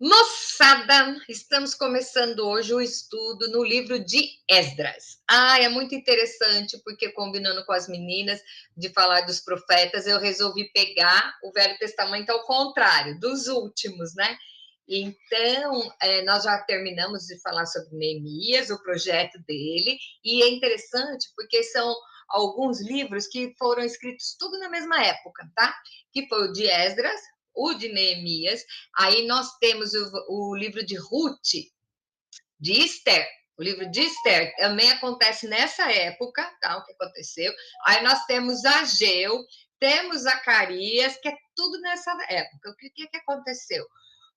Moçada, estamos começando hoje o estudo no livro de Esdras. É muito interessante, porque combinando com as meninas de falar dos profetas, eu resolvi pegar o Velho Testamento ao contrário, dos últimos, né? Então, nós já terminamos de falar sobre Neemias, o projeto dele, e é interessante porque são alguns livros que foram escritos tudo na mesma época, tá? Que foi o de Esdras, o de Neemias. Aí nós temos o livro de Ruth, de Esther. O livro de Esther também acontece nessa época, tá? O que aconteceu. Aí nós temos Ageu, temos Zacarias, que é tudo nessa época. O que aconteceu?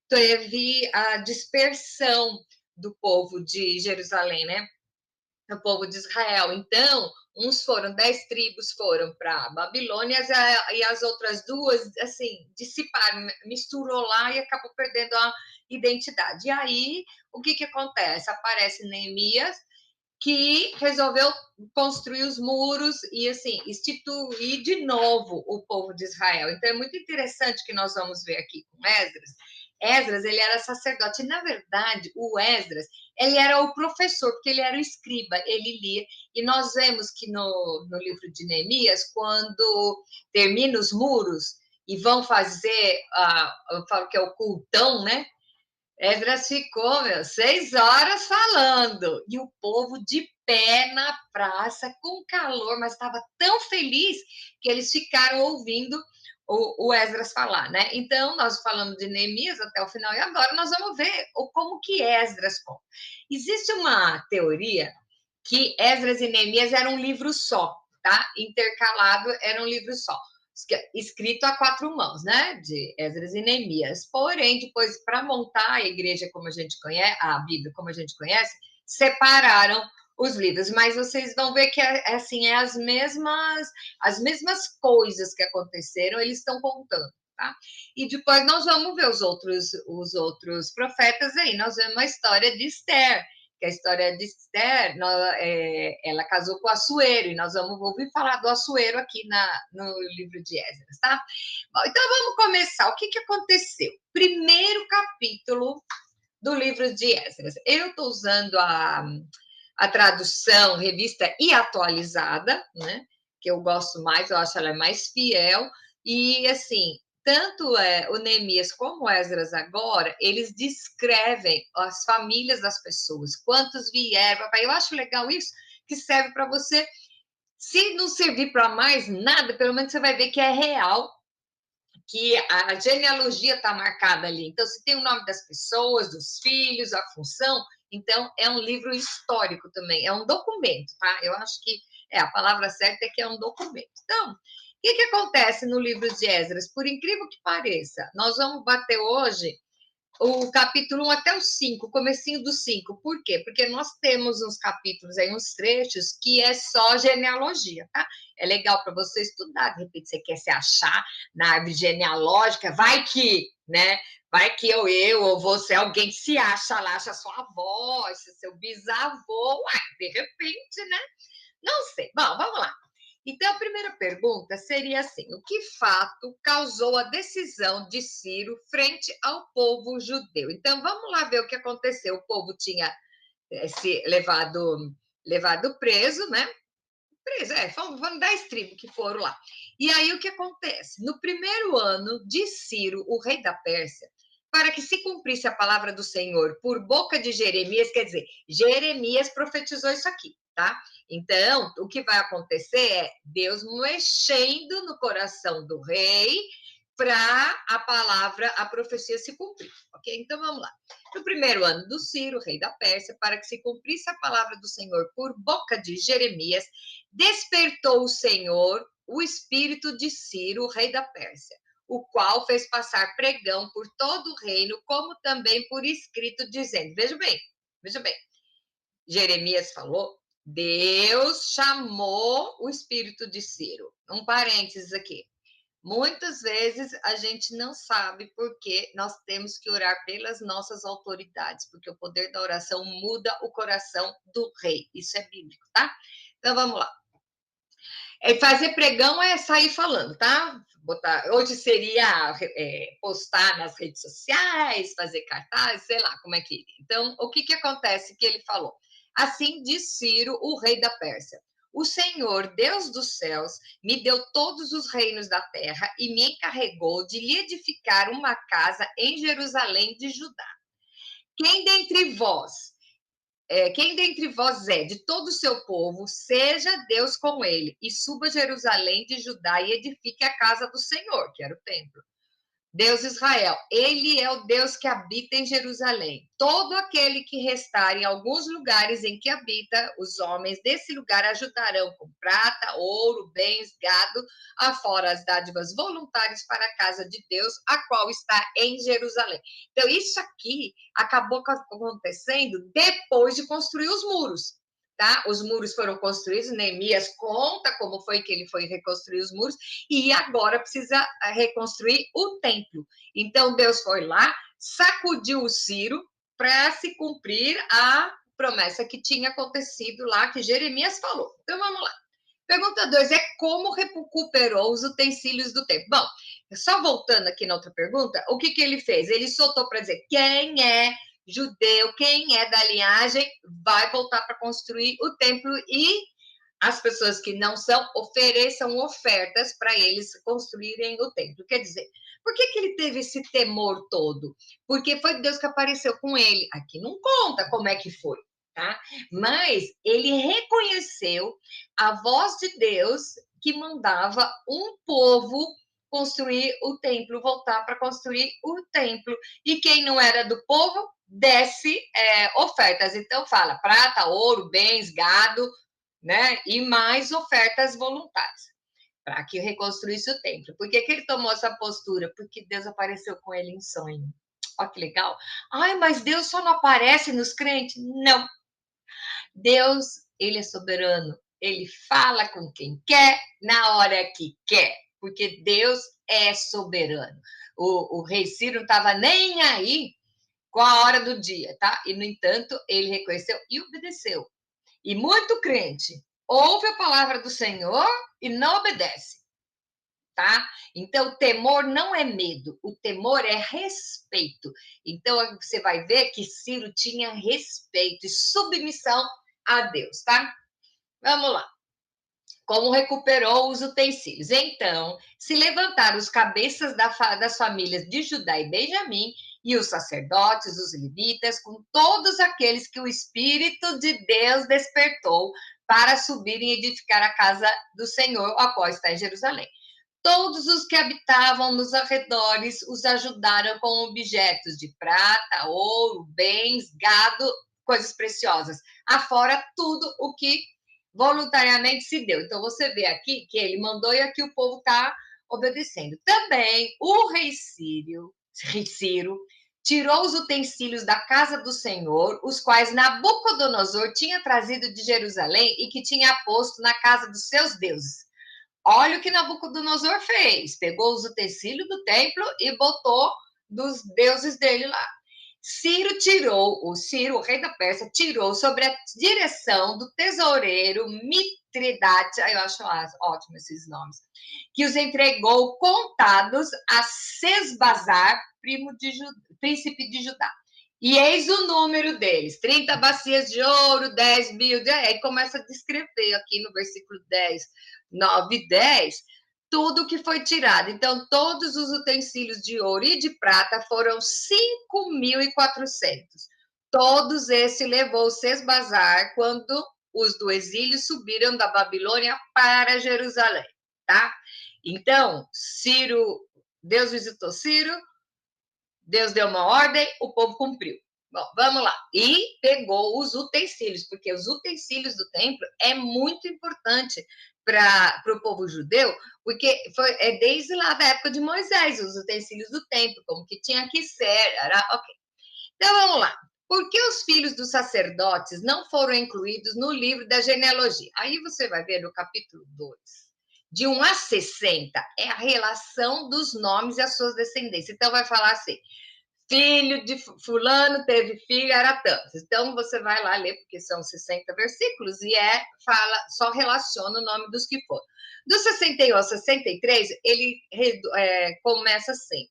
Teve a dispersão do povo de Jerusalém, né? O povo de Israel. Então, uns foram, 10 tribos foram para Babilônia e as outras duas, assim, dissiparam, misturou lá e acabou perdendo a identidade. E aí, o que acontece? Aparece Neemias, que resolveu construir os muros e, assim, instituir de novo o povo de Israel. Então, é muito interessante que nós vamos ver aqui com Esdras. Esdras, ele era sacerdote. E, na verdade, o Esdras, ele era o professor, porque ele era o escriba, ele lia. E nós vemos que no livro de Neemias, quando termina os muros e vão fazer, eu falo que é o cultão, né? Esdras ficou, 6 horas falando. E o povo de pé na praça, com calor, mas estava tão feliz que eles ficaram ouvindo o Esdras falar, né? Então, nós falamos de Neemias até o final, e agora nós vamos ver como que Esdras conta. Existe uma teoria que Esdras e Neemias eram um livro só, tá? Intercalado, era um livro só, escrito a 4 mãos, né? De Esdras e Neemias. Porém, depois, para montar a igreja como a gente conhece, a Bíblia como a gente conhece, separaram os livros, mas vocês vão ver que assim, as mesmas coisas que aconteceram, eles estão contando. Tá? E depois nós vamos ver os outros profetas aí. Nós vemos a história de Esther, que a história de Esther, ela casou com o Assuero, e nós vamos ouvir falar do Assuero aqui no livro de Esdras, tá? Bom, então vamos começar. O que aconteceu? Primeiro capítulo do livro de Esdras. Eu estou usando a tradução, revista e atualizada, né? Que eu gosto mais, eu acho ela mais fiel. E, assim, tanto o Neemias como o Esdras agora, eles descrevem as famílias das pessoas, quantos vieram. Eu acho legal isso, que serve para você, se não servir para mais nada, pelo menos você vai ver que é real, que a genealogia está marcada ali. Então, se tem o nome das pessoas, dos filhos, a função, então é um livro histórico também, é um documento, tá? Eu acho que a palavra certa é que é um documento. Então, o que acontece no livro de Esdras? Por incrível que pareça, nós vamos bater hoje o capítulo 1 até o 5, o comecinho do 5. Por quê? Porque nós temos uns capítulos aí, uns trechos, que é só genealogia, tá? É legal para você estudar, de repente você quer se achar na árvore genealógica, vai que, né? Vai que eu ou você, alguém se acha lá, acha sua avó, seu bisavô, de repente, né? Não sei. Bom, vamos lá. Então, a primeira pergunta seria assim: o que fato causou a decisão de Ciro frente ao povo judeu? Então, vamos lá ver o que aconteceu. O povo tinha se levado preso, né? Preso, foram 10 tribos que foram lá. E aí, o que acontece? No primeiro ano de Ciro, o rei da Pérsia, para que se cumprisse a palavra do Senhor por boca de Jeremias, quer dizer, Jeremias profetizou isso aqui, tá? Então, o que vai acontecer é Deus mexendo no coração do rei para a palavra, a profecia se cumprir, ok? Então, vamos lá. No primeiro ano do Ciro, rei da Pérsia, para que se cumprisse a palavra do Senhor por boca de Jeremias, despertou o Senhor o espírito de Ciro, rei da Pérsia, o qual fez passar pregão por todo o reino, como também por escrito, dizendo, veja bem, Jeremias falou, Deus chamou o espírito de Ciro. Um parênteses aqui. Muitas vezes a gente não sabe porque nós temos que orar pelas nossas autoridades, porque o poder da oração muda o coração do rei. Isso é bíblico, tá? Então vamos lá. Fazer pregão é sair falando, tá? hoje seria postar nas redes sociais, fazer cartaz, sei lá como é que. Então, o que acontece que ele falou? Assim diz Ciro, o rei da Pérsia: o Senhor, Deus dos céus, me deu todos os reinos da terra e me encarregou de lhe edificar uma casa em Jerusalém de Judá. Quem dentre vós é de todo o seu povo, seja Deus com ele, e suba a Jerusalém de Judá e edifique a casa do Senhor, que era o templo. Deus Israel, ele é o Deus que habita em Jerusalém. Todo aquele que restar em alguns lugares em que habita, os homens desse lugar ajudarão com prata, ouro, bens, gado, afora as dádivas voluntárias para a casa de Deus, a qual está em Jerusalém. Então, isso aqui acabou acontecendo depois de construir os muros. Tá? Os muros foram construídos, Neemias conta como foi que ele foi reconstruir os muros, e agora precisa reconstruir o templo. Então, Deus foi lá, sacudiu o Ciro para se cumprir a promessa que tinha acontecido lá, que Jeremias falou. Então, vamos lá. Pergunta 2 é como recuperou os utensílios do templo. Bom, só voltando aqui na outra pergunta, o que ele fez? Ele soltou para dizer quem é judeu, quem é da linhagem, vai voltar para construir o templo, e as pessoas que não são, ofereçam ofertas para eles construírem o templo. Quer dizer, por que ele teve esse temor todo? Porque foi Deus que apareceu com ele. Aqui não conta como é que foi, tá? Mas ele reconheceu a voz de Deus que mandava um povo construir o templo, voltar para construir o templo. E quem não era do povo, desce ofertas. Então fala prata, ouro, bens, gado, né? E mais ofertas voluntárias para que reconstruísse o templo. Por que ele tomou essa postura? Porque Deus apareceu com ele em sonho. Olha que legal. Ai, mas Deus só não aparece nos crentes? Não. Deus, ele é soberano. Ele fala com quem quer, na hora que quer. Porque Deus é soberano. O rei Ciro não estava nem aí com a hora do dia, tá? E, no entanto, ele reconheceu e obedeceu. E muito crente ouve a palavra do Senhor e não obedece, tá? Então, o temor não é medo, o temor é respeito. Então, você vai ver que Ciro tinha respeito e submissão a Deus, tá? Vamos lá. Como recuperou os utensílios? Então, se levantaram os cabeças das famílias de Judá e Benjamim, e os sacerdotes, os levitas, com todos aqueles que o Espírito de Deus despertou para subirem e edificar a casa do Senhor, a qual está em Jerusalém. Todos os que habitavam nos arredores os ajudaram com objetos de prata, ouro, bens, gado, coisas preciosas, afora tudo o que voluntariamente se deu. Então, você vê aqui que ele mandou e aqui o povo está obedecendo. Também o rei Ciro tirou os utensílios da casa do Senhor, os quais Nabucodonosor tinha trazido de Jerusalém e que tinha posto na casa dos seus deuses. Olha o que Nabucodonosor fez. Pegou os utensílios do templo e botou dos deuses dele lá. Ciro, o rei da Pérsia, tirou sobre a direção do tesoureiro Mitridate, eu acho ótimo esses nomes, que os entregou contados a Sesbazar, príncipe de Judá. E eis o número deles: 30 bacias de ouro, 10 mil. Aí começa a descrever aqui no versículo 10, 9 e 10, tudo que foi tirado. Então, todos os utensílios de ouro e de prata foram 5.400. Todos esses levou Sesbazar quando os do exílio subiram da Babilônia para Jerusalém, tá? Então, Deus visitou Ciro, Deus deu uma ordem, o povo cumpriu. Bom, vamos lá. E pegou os utensílios, porque os utensílios do templo é muito importante para o povo judeu, porque é desde lá da época de Moisés, os utensílios do templo, como que tinha que ser. Ok. Então, vamos lá. Por que os filhos dos sacerdotes não foram incluídos no livro da genealogia? Aí você vai ver no capítulo 2. De 1 a 60 é a relação dos nomes e as suas descendências. Então, vai falar assim: filho de fulano teve filho, era tanto. Então, você vai lá ler, porque são 60 versículos, e fala, só relaciona o nome dos que foram. Do 61 ao 63, ele começa assim.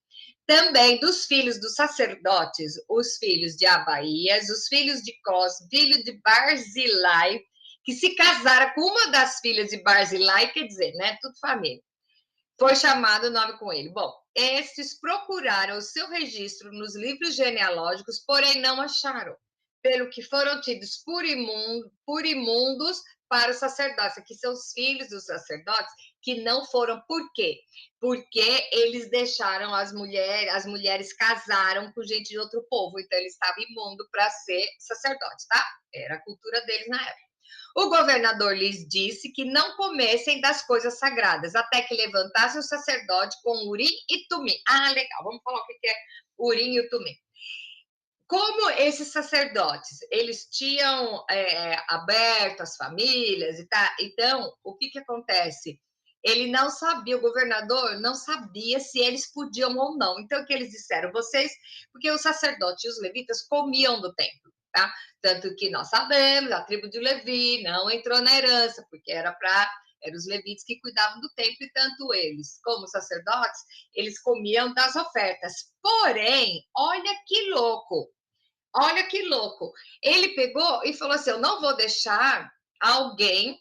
Também dos filhos dos sacerdotes, os filhos de Abaías, os filhos de Cós, filho de Barzilai, que se casara com uma das filhas de Barzilai, quer dizer, né, tudo família. Foi chamado o nome com ele. Bom, estes procuraram o seu registro nos livros genealógicos, porém não acharam, pelo que foram tidos por imundos para os sacerdotes, que são os filhos dos sacerdotes, que não foram. Por quê? Porque eles deixaram as mulheres casaram com gente de outro povo, então eles estavam imundo para ser sacerdotes, tá? Era a cultura deles na época. O governador lhes disse que não comessem das coisas sagradas, até que levantasse o sacerdote com Urim e Tumim. Ah, legal, vamos falar o que é Urim e Tumim. Como esses sacerdotes, eles tinham aberto as famílias e tá, então, o que acontece? Ele não sabia, o governador não sabia se eles podiam ou não. Então, o que eles disseram? Vocês, porque os sacerdotes e os levitas comiam do templo, tá? Tanto que nós sabemos, a tribo de Levi não entrou na herança, porque eram os levitas que cuidavam do templo, e tanto eles como os sacerdotes, eles comiam das ofertas. Porém, olha que louco, olha que louco. Ele pegou e falou assim: eu não vou deixar alguém,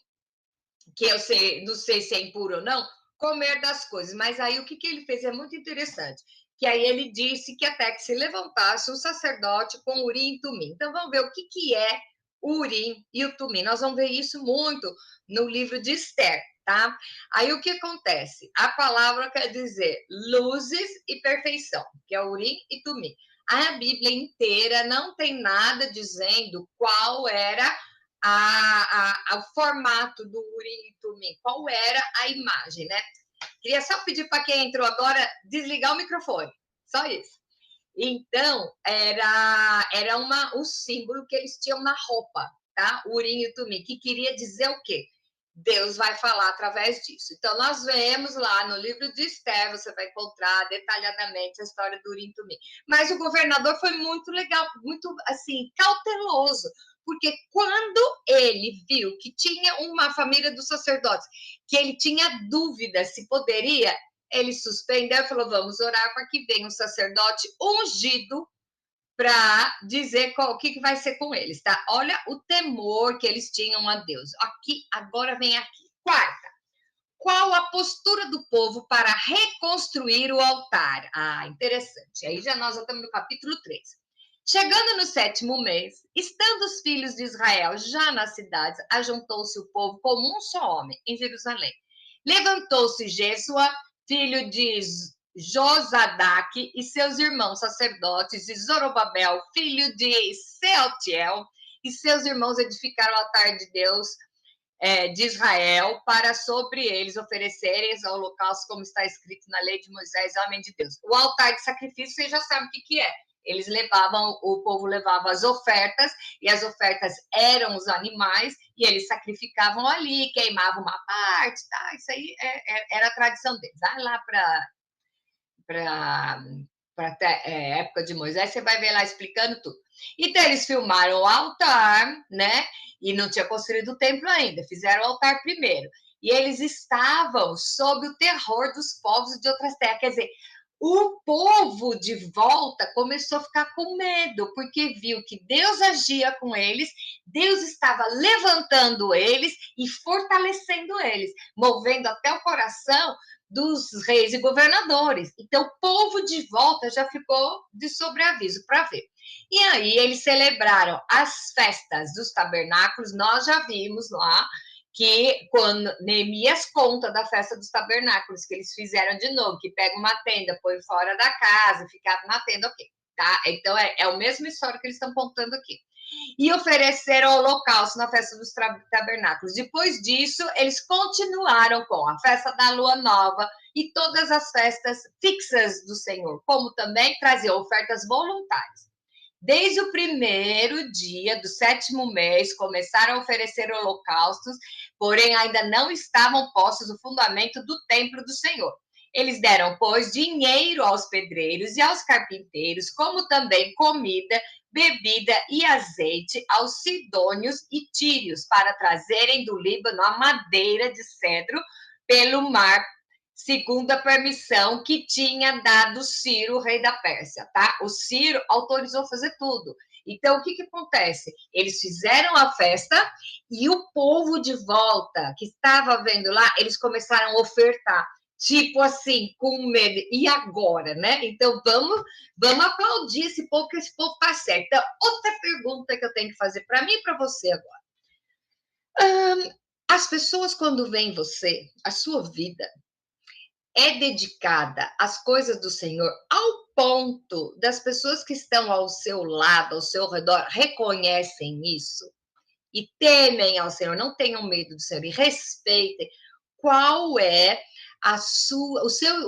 que eu não sei se é impuro ou não, comer das coisas. Mas aí o que ele fez é muito interessante. Que aí ele disse que até que se levantasse o sacerdote com Urim e Tumim. Então vamos ver o que é o Urim e o Tumim. Nós vamos ver isso muito no livro de Esther, tá? Aí o que acontece? A palavra quer dizer luzes e perfeição, que é Urim e Tumim. A Bíblia inteira não tem nada dizendo qual era o formato do Urim e Tumim, qual era a imagem, né? Queria só pedir para quem entrou agora desligar o microfone, só isso. Então, era um símbolo que eles tinham na roupa, tá? O Urim e o Tumim, que queria dizer o quê? Deus vai falar através disso. Então, nós vemos lá no livro de Esther, você vai encontrar detalhadamente a história do Urim e Tumim. Mas o governador foi muito legal, muito, assim, cauteloso, porque quando ele viu que tinha uma família dos sacerdotes, que ele tinha dúvida se poderia, ele suspendeu e falou: vamos orar para que venha um sacerdote ungido para dizer o que vai ser com eles, tá? Olha o temor que eles tinham a Deus. Aqui, agora vem aqui. Quarta, qual a postura do povo para reconstruir o altar? Ah, interessante. Aí nós já estamos no capítulo 3. Chegando no 7º mês, estando os filhos de Israel já nas cidades, ajuntou-se o povo como um só homem em Jerusalém. Levantou-se Jesua, filho de Josadaque, e seus irmãos sacerdotes, e Zorobabel, filho de Sealtiel, e seus irmãos edificaram o altar de Deus de Israel, para sobre eles oferecerem os holocaustos, como está escrito na lei de Moisés, homem de Deus. O altar de sacrifício, você já sabe o que é. Eles levavam, o povo levava as ofertas, e as ofertas eram os animais, e eles sacrificavam ali, queimavam uma parte, tá? Isso aí era a tradição deles. Vai lá para época de Moisés, você vai ver lá explicando tudo. Então, eles filmaram o altar, né? E não tinha construído o templo ainda, fizeram o altar primeiro. E eles estavam sob o terror dos povos de outras terras. Quer dizer, o povo de volta começou a ficar com medo, porque viu que Deus agia com eles, Deus estava levantando eles e fortalecendo eles, movendo até o coração dos reis e governadores. Então, o povo de volta já ficou de sobreaviso para ver. E aí eles celebraram as festas dos tabernáculos. Nós já vimos lá que quando Neemias conta da festa dos tabernáculos, que eles fizeram de novo, que pega uma tenda, põe fora da casa, ficava na tenda, ok. Tá? Então, é a mesma história que eles estão contando aqui. E ofereceram holocausto na festa dos tabernáculos. Depois disso, eles continuaram com a festa da lua nova e todas as festas fixas do Senhor, como também traziam ofertas voluntárias. Desde o primeiro dia do 7º mês, começaram a oferecer holocaustos, porém ainda não estavam postos o fundamento do templo do Senhor. Eles deram, pois, dinheiro aos pedreiros e aos carpinteiros, como também comida, bebida e azeite aos sidônios e tírios, para trazerem do Líbano a madeira de cedro pelo mar, segundo a permissão que tinha dado Ciro, rei da Pérsia, tá? O Ciro autorizou fazer tudo. Então, o que que acontece? Eles fizeram a festa e o povo de volta que estava vendo lá, eles começaram a ofertar, tipo assim, com medo. E agora, né? Então, vamos aplaudir esse povo, que esse povo tá certo. Então, outra pergunta que eu tenho que fazer para mim e para você agora. As pessoas, quando veem você, a sua vida é dedicada às coisas do Senhor ao ponto das pessoas que estão ao seu lado, ao seu redor, reconhecem isso e temem ao Senhor, não tenham medo do Senhor e respeitem. Qual é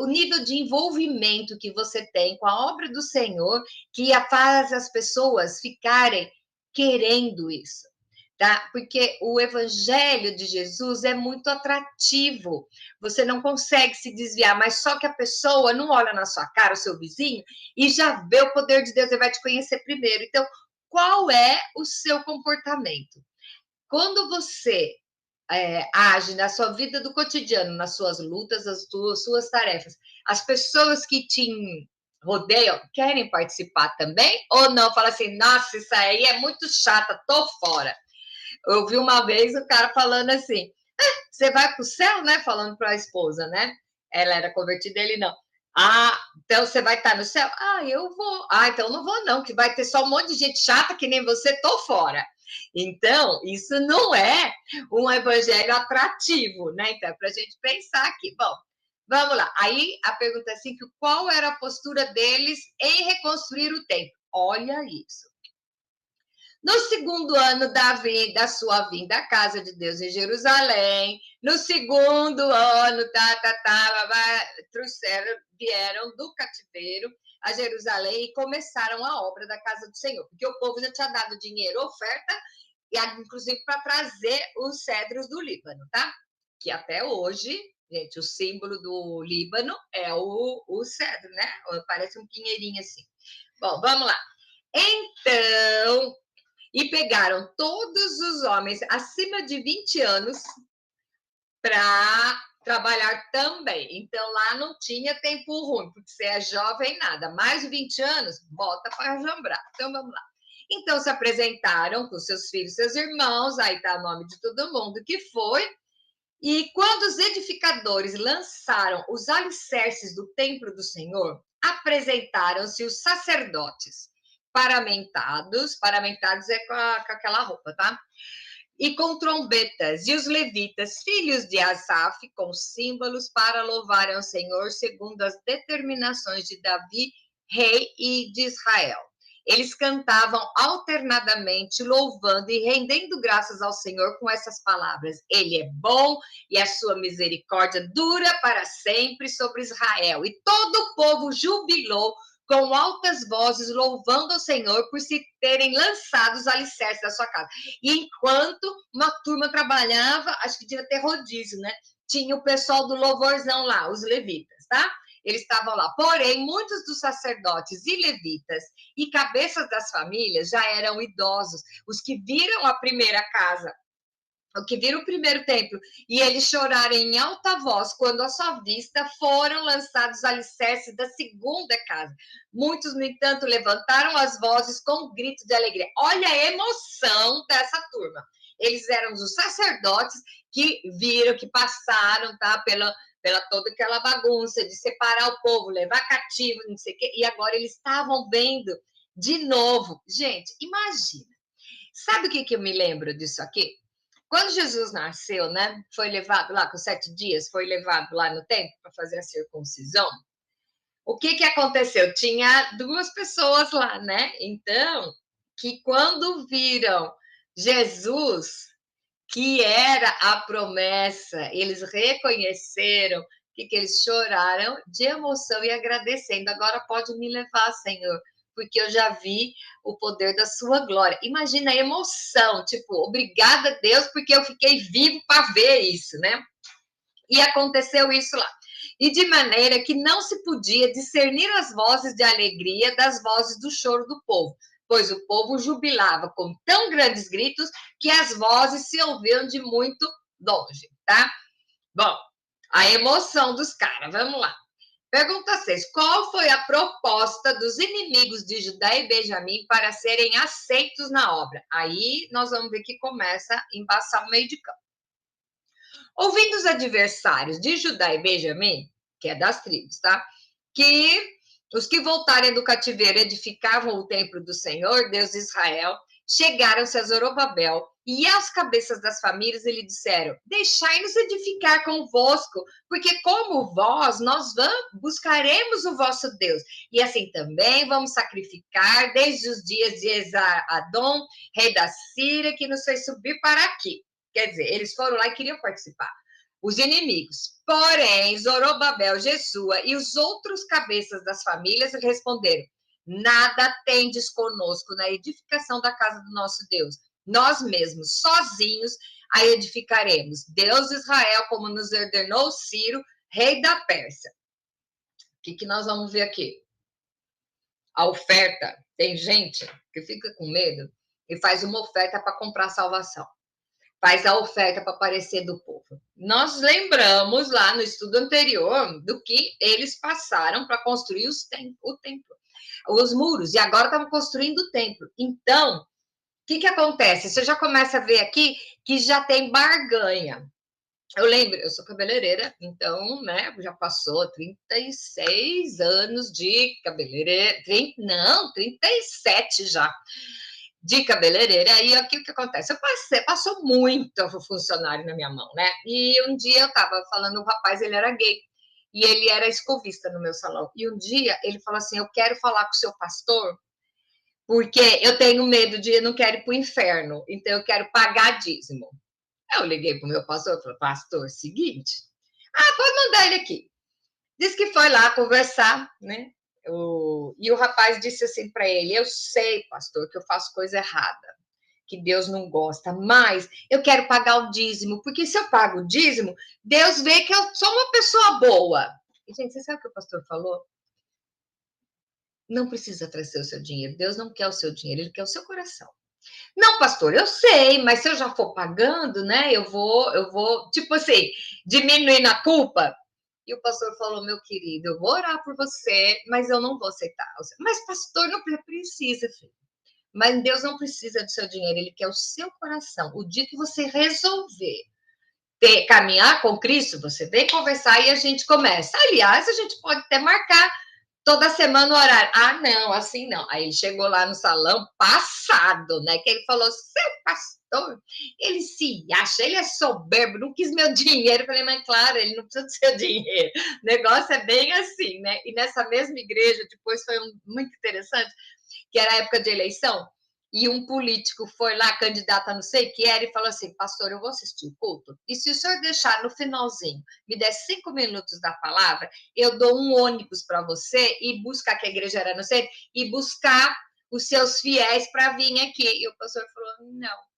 o nível de envolvimento que você tem com a obra do Senhor que faz as pessoas ficarem querendo isso? Tá? Porque o evangelho de Jesus é muito atrativo. Você não consegue se desviar, mas só que a pessoa não olha na sua cara, o seu vizinho, e já vê o poder de Deus, ele vai te conhecer primeiro. Então, qual é o seu comportamento? Quando você age na sua vida do cotidiano, nas suas lutas, as suas tarefas, as pessoas que te rodeiam querem participar também? Ou não? Fala assim, nossa, isso aí é muito chata, tô fora. Eu vi uma vez o cara falando assim, você vai para o céu, né? Falando para a esposa, né? Ela era convertida, ele não. Ah, então você vai estar no céu? Ah, eu vou. Ah, então não vou não, que vai ter só um monte de gente chata que nem você, tô fora. Então, isso não é um evangelho atrativo, né? Então, é para a gente pensar aqui. Bom, vamos lá. Aí a pergunta é assim, qual era a postura deles em reconstruir o templo? Olha isso. No segundo ano da sua vinda à casa de Deus em Jerusalém, no segundo ano, vieram do cativeiro a Jerusalém e começaram a obra da casa do Senhor, porque o povo já tinha dado dinheiro, oferta, e inclusive para trazer os cedros do Líbano, tá? Que até hoje, gente, o símbolo do Líbano é o cedro, né? Parece um pinheirinho assim. Bom, vamos lá. Então, e pegaram todos os homens acima de 20 anos para trabalhar também. Então, lá não tinha tempo ruim, porque você é jovem, nada. Mais de 20 anos, bota para jambrar. Então, vamos lá. Então, se apresentaram com seus filhos, seus irmãos, aí está o nome de todo mundo que foi. E quando os edificadores lançaram os alicerces do templo do Senhor, apresentaram-se os sacerdotes, paramentados é com aquela roupa, tá? E com trombetas, e os levitas, filhos de Asaf, com símbolos para louvarem ao Senhor, segundo as determinações de Davi, rei e de Israel. Eles cantavam alternadamente, louvando e rendendo graças ao Senhor com essas palavras: Ele é bom e a sua misericórdia dura para sempre sobre Israel. E todo o povo jubilou com altas vozes, louvando ao Senhor por se terem lançado os alicerces da sua casa. E enquanto uma turma trabalhava, acho que devia ter rodízio, né? Tinha o pessoal do louvorzão lá, os levitas, tá? Eles estavam lá. Porém, muitos dos sacerdotes e levitas e cabeças das famílias já eram idosos, os que viram a primeira casa, o que viram o primeiro templo, e eles choraram em alta voz quando à sua vista foram lançados os alicerces da segunda casa. Muitos, no entanto, levantaram as vozes com um grito de alegria. Olha a emoção dessa turma. Eles eram os sacerdotes que viram, que passaram, tá, pela toda aquela bagunça de separar o povo, levar cativo, não sei o quê, e agora eles estavam vendo de novo. Gente, imagina. Sabe o que eu me lembro disso aqui? Quando Jesus nasceu, né? Foi levado lá com 7 dias, foi levado lá no templo para fazer a circuncisão. O que aconteceu? Tinha 2 pessoas lá, né? Então, que quando viram Jesus, que era a promessa, eles reconheceram que eles choraram de emoção e agradecendo. Agora pode me levar, Senhor, porque eu já vi o poder da sua glória. Imagina a emoção, tipo, obrigada, Deus, porque eu fiquei vivo para ver isso, né? E aconteceu isso lá. e de maneira que não se podia discernir as vozes de alegria das vozes do choro do povo, pois o povo jubilava com tão grandes gritos que as vozes se ouviam de muito longe, tá? Bom, a emoção dos caras, vamos lá. Pergunta 6. Qual foi a proposta dos inimigos de Judá e Benjamim para serem aceitos na obra? Aí nós vamos ver que começa a embaçar o meio de campo. Ouvindo os adversários de Judá e Benjamim, que é das tribos, tá? Que os que voltarem do cativeiro edificavam o templo do Senhor, Deus de Israel, chegaram-se a Zorobabel e aos cabeças das famílias e lhe disseram: deixai-nos edificar convosco, porque como vós, nós buscaremos o vosso Deus. E assim também vamos sacrificar desde os dias de Esar-Adom, rei da Síria, que nos fez subir para aqui. Quer dizer, eles foram lá e queriam participar. Os inimigos. Porém, Zorobabel, Jesua e os outros cabeças das famílias responderam: nada tendes conosco na edificação da casa do nosso Deus. Nós mesmos, sozinhos, a edificaremos. Deus de Israel, como nos ordenou Ciro, rei da Pérsia. O que nós vamos ver aqui? A oferta. Tem gente que fica com medo e faz uma oferta para comprar salvação. Faz a oferta para aparecer do povo. Nós lembramos lá no estudo anterior do que eles passaram para construir o templo, os muros, e agora estavam construindo o templo. Então, o que acontece? Você já começa a ver aqui que já tem barganha. Eu lembro, eu sou cabeleireira, então, né, já passou 36 anos de cabeleireira, 37 já de cabeleireira, e aqui o que acontece? Passou muito funcionário na minha mão, né? E um dia eu estava falando, o rapaz, ele era gay, e ele era escovista no meu salão. E um dia ele falou assim: eu quero falar com o seu pastor, porque eu tenho medo de, eu não quero ir para o inferno, então eu quero pagar dízimo. Eu liguei para o meu pastor e falei: pastor, seguinte, pode mandar ele aqui. Diz que foi lá conversar, né? E o rapaz disse assim para ele: eu sei, pastor, que eu faço coisa errada, que Deus não gosta, mas eu quero pagar o dízimo, porque se eu pago o dízimo, Deus vê que eu sou uma pessoa boa. E, gente, você sabe o que o pastor falou? Não precisa trazer o seu dinheiro. Deus não quer o seu dinheiro, ele quer o seu coração. Não, pastor, eu sei, mas se eu já for pagando, né, eu vou, tipo assim, diminuir na culpa. E o pastor falou: meu querido, eu vou orar por você, mas eu não vou aceitar. Mas, pastor, não precisa, filho. Mas Deus não precisa do seu dinheiro, ele quer o seu coração. O dia que você resolver caminhar com Cristo, você vem conversar e a gente começa. Aliás, a gente pode até marcar toda semana o horário. Não, assim não. Aí ele chegou lá no salão passado, né? Que ele falou: seu pastor, ele se acha, ele é soberbo, não quis meu dinheiro. Eu falei: mas claro, ele não precisa do seu dinheiro. O negócio é bem assim, né? E nessa mesma igreja, depois foi muito interessante, que era a época de eleição, e um político foi lá, candidato a não sei o que era, e falou assim: pastor, eu vou assistir o culto, e se o senhor deixar no finalzinho, me der 5 minutos da palavra, eu dou um ônibus para você e buscar, que a igreja era no centro, e buscar os seus fiéis para vir aqui. E o pastor falou: não.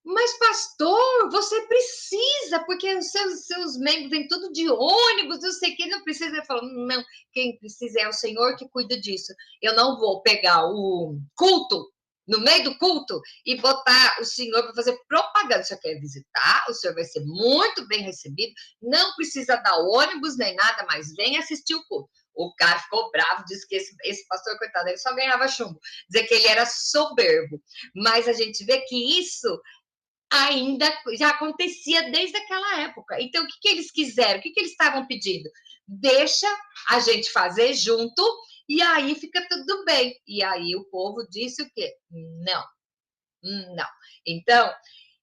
Mas, pastor, você precisa, porque os seus membros vêm tudo de ônibus, não sei o que, não precisa. Ele falou: não, quem precisa é o Senhor que cuida disso. Eu não vou pegar o culto, no meio do culto, e botar o Senhor para fazer propaganda. O senhor quer visitar, o senhor vai ser muito bem recebido, não precisa dar ônibus nem nada, mas vem assistir o culto. O cara ficou bravo, disse que esse pastor, coitado, ele só ganhava chumbo, dizer que ele era soberbo. Mas a gente vê que isso ainda já acontecia desde aquela época. Então, o que eles quiseram? O que eles estavam pedindo? Deixa a gente fazer junto e aí fica tudo bem. E aí o povo disse o quê? Não, não. Então,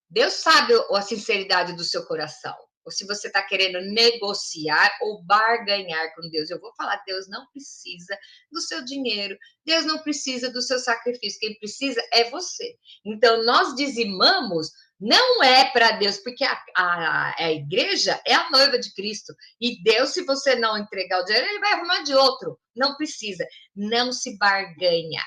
Deus sabe a sinceridade do seu coração. Ou se você está querendo negociar ou barganhar com Deus. Eu vou falar: Deus não precisa do seu dinheiro, Deus não precisa do seu sacrifício, quem precisa é você. Então, nós dizimamos, não é para Deus, porque a igreja é a noiva de Cristo. E Deus, se você não entregar o dinheiro, ele vai arrumar de outro. Não precisa, não se barganha.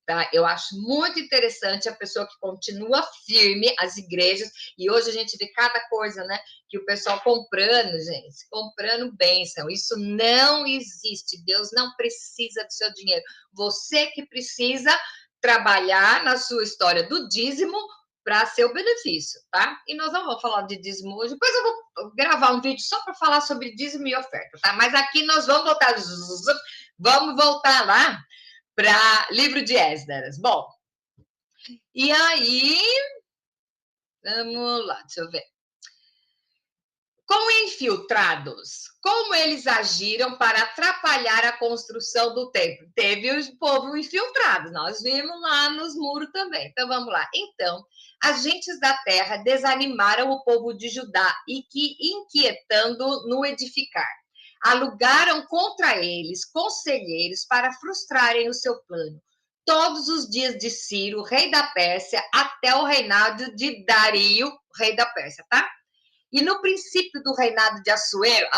Tá? Eu acho muito interessante a pessoa que continua firme, as igrejas, e hoje a gente vê cada coisa, né? Que o pessoal comprando, gente, comprando bênção. Isso não existe. Deus não precisa do seu dinheiro. Você que precisa trabalhar na sua história do dízimo para seu benefício, tá? E nós não vamos falar de dízimo hoje, depois eu vou gravar um vídeo só para falar sobre dízimo e oferta, tá? Mas aqui nós vamos voltar lá para livro de Esdras. Bom, e aí, vamos lá, deixa eu ver. Com infiltrados, como eles agiram para atrapalhar a construção do templo? Teve o povo infiltrado, nós vimos lá nos muros também. Então vamos lá. Então, agentes da terra desanimaram o povo de Judá e que, inquietando no edificar, alugaram contra eles conselheiros para frustrarem o seu plano. Todos os dias de Ciro, rei da Pérsia, até o reinado de Dario, rei da Pérsia, tá? E no princípio do reinado de Assuero,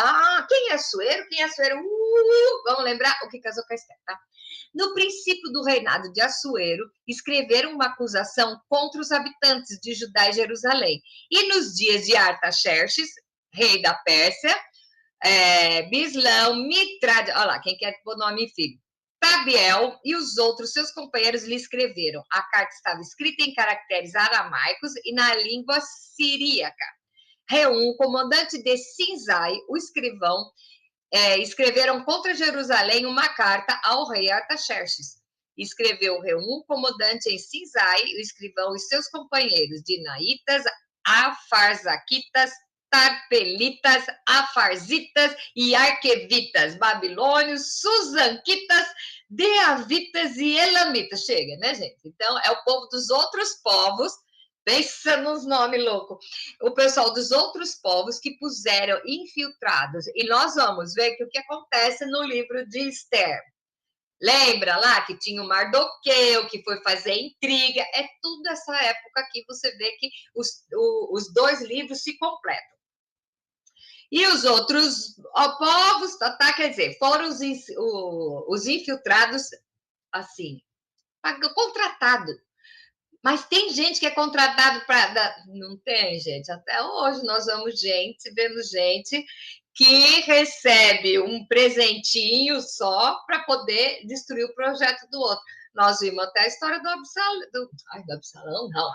quem é Assuero? Quem é Assuero? Vamos lembrar o que casou com a Esther, tá? No princípio do reinado de Assuero, escreveram uma acusação contra os habitantes de Judá e Jerusalém. E nos dias de Artaxerxes, rei da Pérsia, Bislão, Mitrad, olha lá, quem quer pôr o nome filho, Tabiel e os outros seus companheiros lhe escreveram. A carta estava escrita em caracteres aramaicos e na língua siríaca. Reum, comandante de Sinzai, o escrivão, escreveram contra Jerusalém uma carta ao rei Artaxerxes. Escreveu Reum, comandante em Sinzai, o escrivão e seus companheiros, Dinaitas, Afarzaquitas, Tarpelitas, Afarzitas e Arquevitas, babilônios, Susanquitas, Deavitas e Elamitas. Chega, né, gente? Então, é o povo dos outros povos. Pensa nos nomes loucos. O pessoal dos outros povos que puseram infiltrados. E nós vamos ver que o que acontece no livro de Esther. Lembra lá que tinha o Mardoqueu, que foi fazer intriga. É tudo essa época que você vê que os dois livros se completam. E os outros povos, tá, quer dizer, foram os infiltrados, assim, contratados. Mas tem gente que é contratado para. Não tem, gente. Até hoje nós vemos gente que recebe um presentinho só para poder destruir o projeto do outro. Nós vimos até a história do Absalão. Do Absalão, não.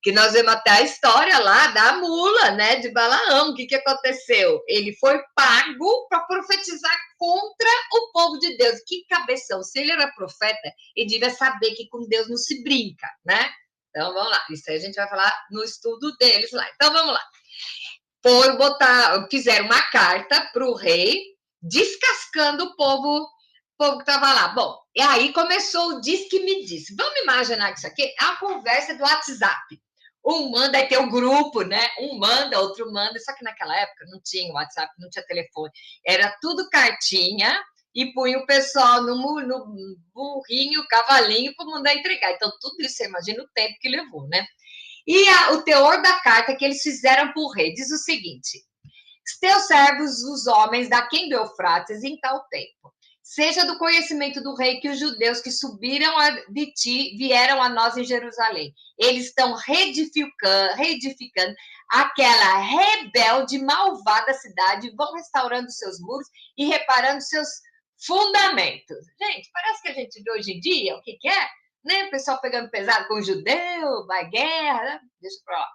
Que nós vemos até a história lá da mula, né, de Balaão. O que aconteceu? Ele foi pago para profetizar contra o povo de Deus. Que cabeção! Se ele era profeta, ele devia saber que com Deus não se brinca, né? Então, vamos lá. Isso aí a gente vai falar no estudo deles lá. Então, vamos lá. Fizeram uma carta para o rei, descascando o povo que estava lá. Bom, e aí começou o diz que me disse. Vamos imaginar que isso aqui é a conversa do WhatsApp. Um manda, aí tem o grupo, né? Um manda, outro manda. Só que naquela época não tinha WhatsApp, não tinha telefone. Era tudo cartinha e punha o pessoal no burrinho, cavalinho, para mandar entregar. Então, tudo isso, você imagina o tempo que levou, né? E o teor da carta que eles fizeram para o rei diz o seguinte: teus servos, os homens da quem do Eufrates, em tal tempo. Seja do conhecimento do rei que os judeus que subiram de ti vieram a nós em Jerusalém. Eles estão reedificando aquela rebelde, malvada cidade, vão restaurando seus muros e reparando seus fundamentos. Gente, parece que a gente vê hoje em dia o que é, né? O pessoal pegando pesado com o judeu, vai guerra, né? Deixa pra lá.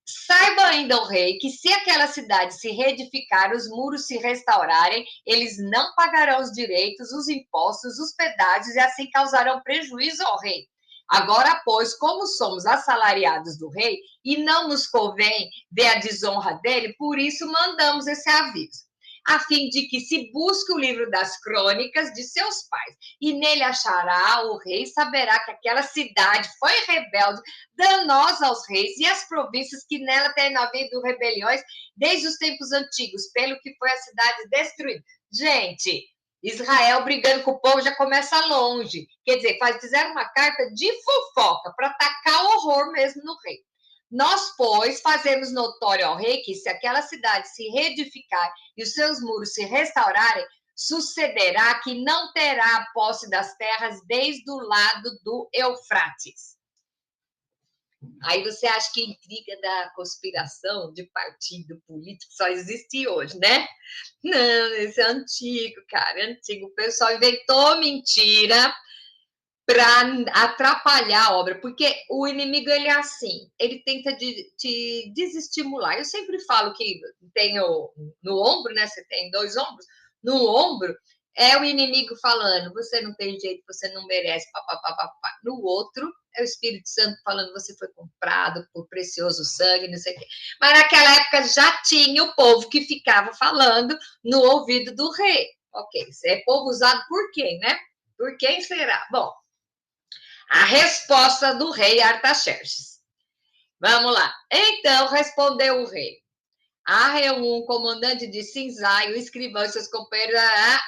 Saiba ainda o rei que se aquela cidade se reedificar, os muros se restaurarem, eles não pagarão os direitos, os impostos, os pedágios e assim causarão prejuízo ao rei. Agora, pois, como somos assalariados do rei e não nos convém ver a desonra dele, por isso mandamos esse aviso, a fim de que se busque o livro das crônicas de seus pais, e nele achará o rei, saberá que aquela cidade foi rebelde, danosa aos reis, e as províncias que nela têm havido rebeliões desde os tempos antigos, pelo que foi a cidade destruída. Gente, Israel brigando com o povo já começa longe. Quer dizer, fizeram uma carta de fofoca para atacar o horror mesmo no rei. Nós, pois, fazemos notório ao rei que se aquela cidade se reedificar e os seus muros se restaurarem, sucederá que não terá a posse das terras desde o lado do Eufrates. Aí você acha que intriga da conspiração de partido político só existe hoje, né? Não, esse é antigo, cara, antigo. O pessoal inventou mentira para atrapalhar a obra, porque o inimigo ele é assim, ele tenta te desestimular. Eu sempre falo que tem no ombro, né? Você tem 2 ombros, no ombro é o inimigo falando, você não tem jeito, você não merece, papapá. No outro é o Espírito Santo falando, você foi comprado por precioso sangue, não sei o quê. Mas naquela época já tinha o povo que ficava falando no ouvido do rei. Ok, é povo usado por quem, né? Por quem será? Bom, a resposta do rei Artaxerxes. Vamos lá. Então respondeu o rei. Um comandante de Sinzai, o escrivão e seus companheiros,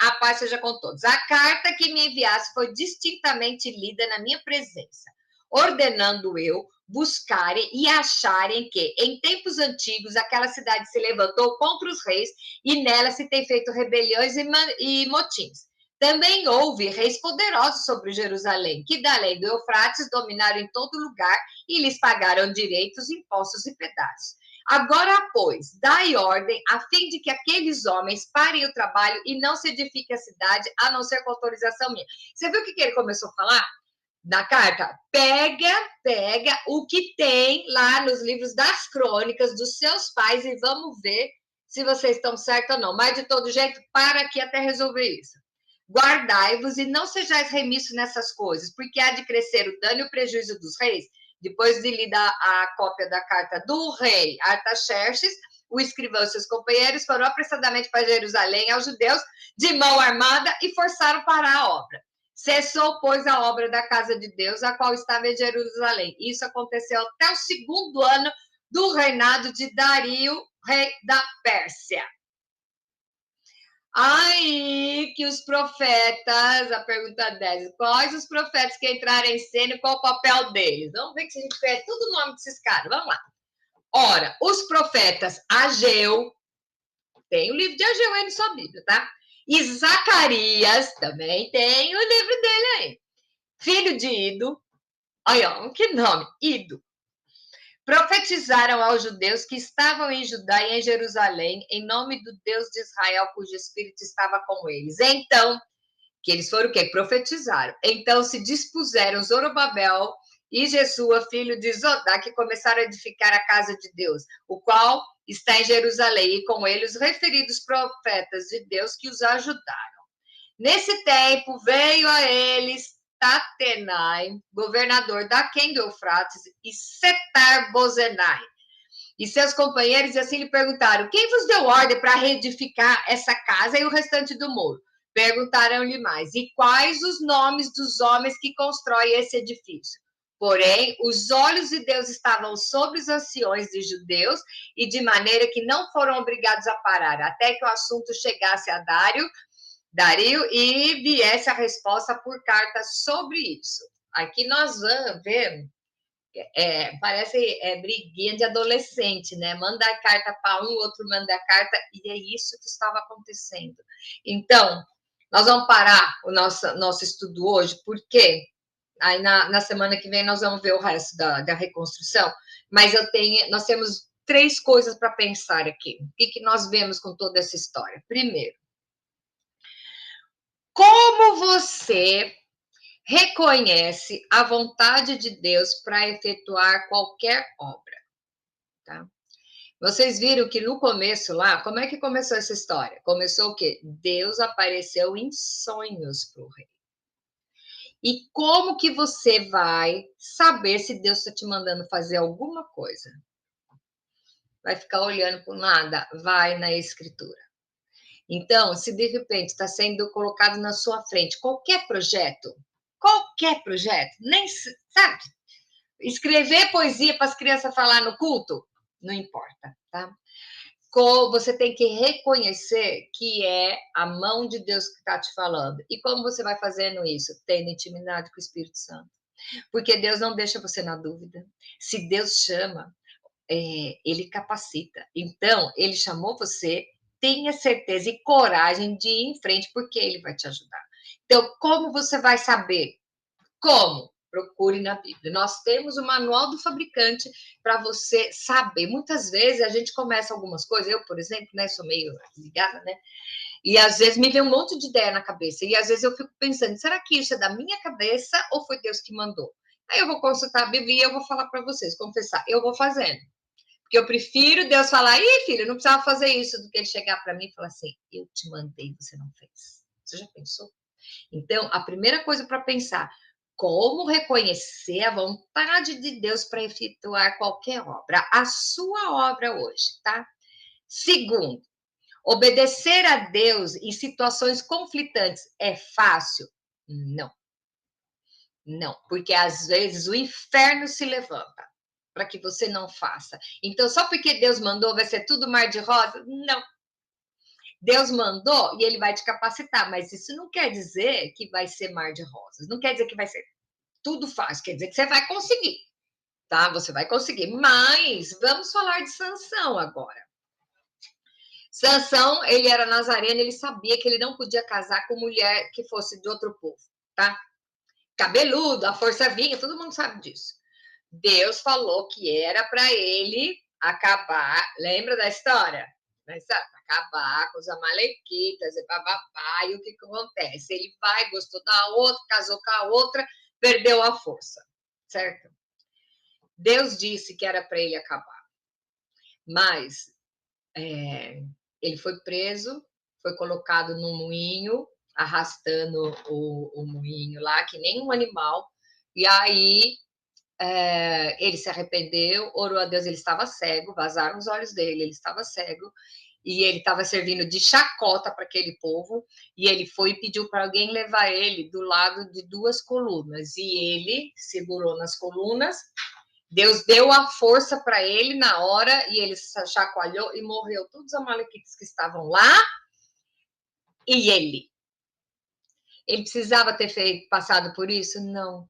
a paz seja com todos. A carta que me enviasse foi distintamente lida na minha presença, ordenando eu buscarem e acharem que, em tempos antigos, aquela cidade se levantou contra os reis e nela se tem feito rebeliões e motins. Também houve reis poderosos sobre Jerusalém, que da lei do Eufrates dominaram em todo lugar e lhes pagaram direitos, impostos e pedágios. Agora, pois, dai ordem a fim de que aqueles homens parem o trabalho e não se edifique a cidade, a não ser com autorização minha. Você viu o que ele começou a falar na carta? Pega o que tem lá nos livros das crônicas dos seus pais e vamos ver se vocês estão certos ou não. Mas, de todo jeito, para aqui até resolver isso. Guardai-vos e não sejais remissos nessas coisas, porque há de crescer o dano e o prejuízo dos reis. Depois de lida a cópia da carta do rei Artaxerxes, o escrivão e seus companheiros foram apressadamente para Jerusalém aos judeus de mão armada e forçaram parar a obra. Cessou, pois, a obra da casa de Deus, a qual estava em Jerusalém. Isso aconteceu até o 2º ano do reinado de Dario, rei da Pérsia. Aí que os profetas, a pergunta 10, quais os profetas que entraram em cena e qual o papel deles? Vamos ver que a gente conhece tudo o nome desses caras, vamos lá. Ora, os profetas Ageu, tem o livro de Ageu aí na sua Bíblia, tá? E Zacarias, também tem o livro dele aí. Filho de Ido, olha, que nome, Ido. Profetizaram aos judeus que estavam em Judá e em Jerusalém, em nome do Deus de Israel, cujo espírito estava com eles. Então, que eles foram o quê? Profetizaram. Então se dispuseram Zorobabel e Jesua, filho de Zodá, que começaram a edificar a casa de Deus, o qual está em Jerusalém, e com ele os referidos profetas de Deus que os ajudaram. Nesse tempo veio a eles Tatenai, governador da Quem do Eufrates, e Setar-Bozenai, e seus companheiros, e assim lhe perguntaram, quem vos deu ordem para reedificar essa casa e o restante do muro? Perguntaram-lhe mais, e quais os nomes dos homens que constroem esse edifício? Porém, os olhos de Deus estavam sobre os anciões de judeus, e de maneira que não foram obrigados a parar, até que o assunto chegasse a Dario e viesse a resposta por carta sobre isso. Aqui nós vamos ver, parece briguinha de adolescente, né? Manda a carta para um, outro manda a carta, e é isso que estava acontecendo. Então, nós vamos parar o nosso estudo hoje, porque aí na semana que vem nós vamos ver o resto da reconstrução, mas nós temos 3 coisas para pensar aqui. O que nós vemos com toda essa história? Primeiro, como você reconhece a vontade de Deus para efetuar qualquer obra, tá? Vocês viram que no começo lá, como é que começou essa história? Começou o quê? Deus apareceu em sonhos para o rei. E como que você vai saber se Deus está te mandando fazer alguma coisa? Vai ficar olhando por nada? Vai na escritura. Então, se de repente está sendo colocado na sua frente qualquer projeto, nem sabe, escrever poesia para as crianças falar no culto, não importa, tá? Você tem que reconhecer que é a mão de Deus que está te falando. E como você vai fazendo isso? Tendo intimidade com o Espírito Santo. Porque Deus não deixa você na dúvida. Se Deus chama, ele capacita. Então, ele chamou você, tenha certeza e coragem de ir em frente, porque ele vai te ajudar. Então, como você vai saber? Como? Procure na Bíblia. Nós temos o manual do fabricante para você saber. Muitas vezes a gente começa algumas coisas, eu, por exemplo, né, sou meio ligada, né? E às vezes me vem um monte de ideia na cabeça. E às vezes eu fico pensando, será que isso é da minha cabeça ou foi Deus que mandou? Aí eu vou consultar a Bíblia e eu vou falar para vocês, confessar, eu vou fazendo. Porque eu prefiro Deus falar, ih, filho, não precisava fazer isso, do que ele chegar para mim e falar assim, eu te mandei, você não fez. Você já pensou? Então, a primeira coisa para pensar, como reconhecer a vontade de Deus para efetuar qualquer obra, a sua obra hoje, tá? Segundo, obedecer a Deus em situações conflitantes é fácil? Não, não, porque às vezes o inferno se levanta para que você não faça. Então, só porque Deus mandou vai ser tudo mar de rosa? Não. Deus mandou e ele vai te capacitar, mas isso não quer dizer que vai ser mar de rosas, não quer dizer que vai ser tudo fácil, quer dizer que você vai conseguir, tá? Você vai conseguir, mas vamos falar de Sansão agora. Sansão, ele era nazareno, ele sabia que ele não podia casar com mulher que fosse de outro povo, tá? Cabeludo, a força vinha, todo mundo sabe disso. Deus falou que era para ele acabar, lembra da história? Acabar com os amalequitas e papapá, e o que acontece? Ele vai, gostou da outra, casou com a outra, perdeu a força, certo? Deus disse que era para ele acabar, mas ele foi preso, foi colocado num moinho, arrastando o moinho lá, que nem um animal, e aí ele se arrependeu, orou a Deus, ele estava cego, vazaram os olhos dele, ele estava cego, e ele estava servindo de chacota para aquele povo, e ele foi e pediu para alguém levar ele do lado de duas colunas, e ele segurou nas colunas, Deus deu a força para ele na hora, e ele se chacoalhou e morreu todos os amalequitas que estavam lá, e ele precisava ter passado por isso? Não.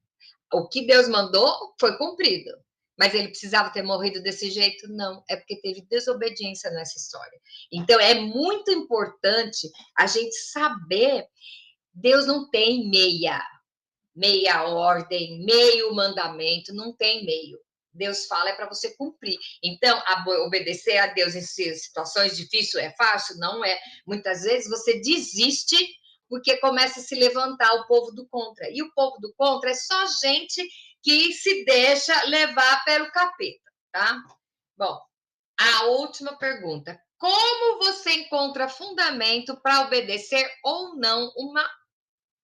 O que Deus mandou foi cumprido. Mas ele precisava ter morrido desse jeito? Não. É porque teve desobediência nessa história. Então, é muito importante a gente saber. Deus não tem meia ordem, meio mandamento, não tem meio. Deus fala é para você cumprir. Então, obedecer a Deus em situações difíceis é fácil? Não é. Muitas vezes você desiste porque começa a se levantar o povo do contra. E o povo do contra é só gente que se deixa levar pelo capeta, tá? Bom, a última pergunta. Como você encontra fundamento para obedecer ou não uma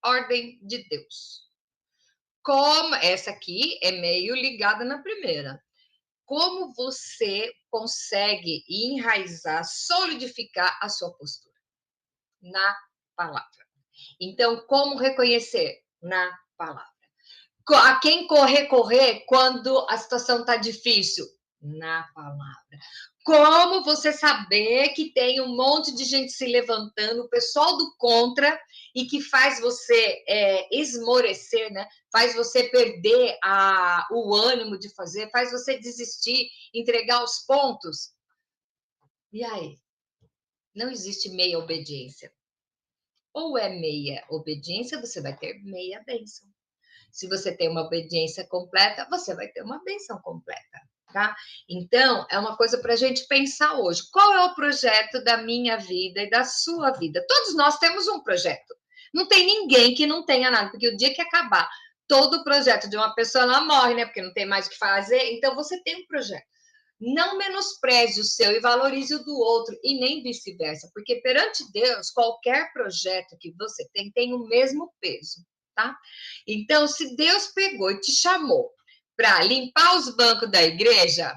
ordem de Deus? Como essa aqui é meio ligada na primeira. Como você consegue enraizar, solidificar a sua postura? Na palavra. Então, como reconhecer? Na palavra. A quem correr quando a situação está difícil? Na palavra. Como você saber que tem um monte de gente se levantando, o pessoal do contra, e que faz você esmorecer, né? Faz você perder o ânimo de fazer, faz você desistir, entregar os pontos. E aí? Não existe meia obediência. Ou é meia obediência, você vai ter meia bênção. Se você tem uma obediência completa, você vai ter uma bênção completa, tá? Então, é uma coisa para a gente pensar hoje. Qual é o projeto da minha vida e da sua vida? Todos nós temos um projeto. Não tem ninguém que não tenha nada, porque o dia que acabar todo o projeto de uma pessoa, ela morre, né? Porque não tem mais o que fazer. Então, você tem um projeto. Não menospreze o seu e valorize o do outro, e nem vice-versa, porque perante Deus, qualquer projeto que você tem o mesmo peso, tá? Então, se Deus pegou e te chamou para limpar os bancos da igreja,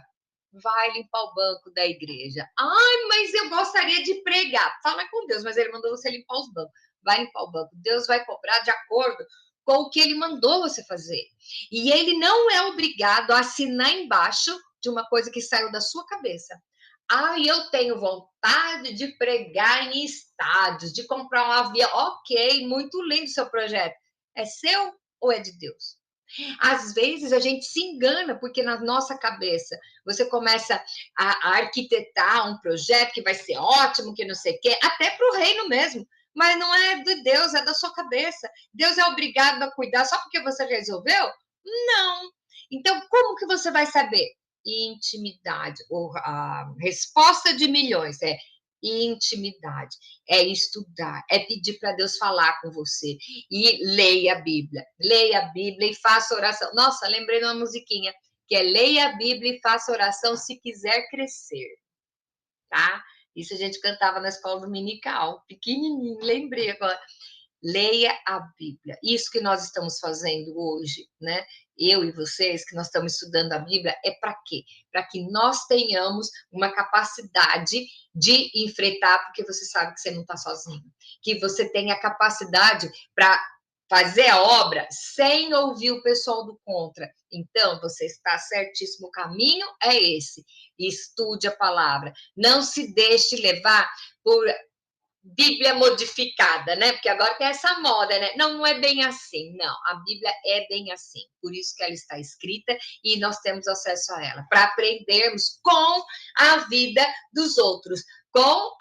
vai limpar o banco da igreja. Ai, mas eu gostaria de pregar. Fala com Deus, mas ele mandou você limpar os bancos. Vai limpar o banco. Deus vai cobrar de acordo com o que ele mandou você fazer. E ele não é obrigado a assinar embaixo de uma coisa que saiu da sua cabeça. Ah, eu tenho vontade de pregar em estádios, de comprar um avião. Ok, muito lindo seu projeto. É seu ou é de Deus? Às vezes a gente se engana, porque na nossa cabeça você começa a arquitetar um projeto que vai ser ótimo, que não sei o quê, até para o reino mesmo. Mas não é de Deus, é da sua cabeça. Deus é obrigado a cuidar só porque você resolveu? Não. Então, como que você vai saber? Intimidade. A resposta de milhões é intimidade, é estudar, é pedir para Deus falar com você e leia a Bíblia e faça oração. Nossa, lembrei de uma musiquinha que é leia a Bíblia e faça oração se quiser crescer, tá? Isso a gente cantava na escola dominical, pequenininho, lembrei agora. Leia a Bíblia. Isso que nós estamos fazendo hoje, né? Eu e vocês, que nós estamos estudando a Bíblia, é para quê? Para que nós tenhamos uma capacidade de enfrentar, porque você sabe que você não está sozinho. Que você tenha capacidade para fazer a obra sem ouvir o pessoal do contra. Então, você está certíssimo, o caminho é esse. Estude a palavra. Não se deixe levar por Bíblia modificada, né? Porque agora tem essa moda, né? Não, não é bem assim. Não, a Bíblia é bem assim. Por isso que ela está escrita e nós temos acesso a ela, para aprendermos com a vida dos outros, com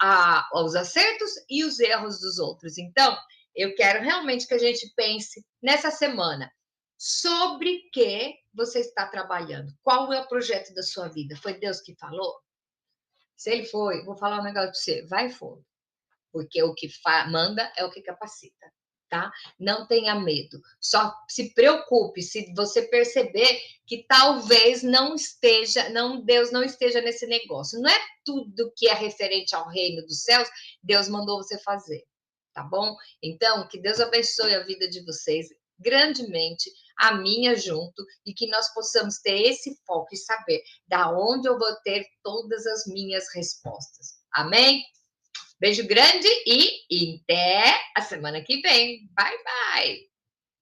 os acertos e os erros dos outros. Então, eu quero realmente que a gente pense nessa semana sobre que você está trabalhando. Qual é o projeto da sua vida? Foi Deus que falou? Se ele foi, vou falar um negócio para você, vai fundo, porque o que manda é o que capacita, tá? Não tenha medo, só se preocupe se você perceber que talvez não esteja, Deus não esteja nesse negócio. Não é tudo que é referente ao reino dos céus, Deus mandou você fazer, tá bom? Então, que Deus abençoe a vida de vocês grandemente, a minha junto, e que nós possamos ter esse foco e saber da onde eu vou ter todas as minhas respostas. Amém? Beijo grande e até a semana que vem. Bye, bye!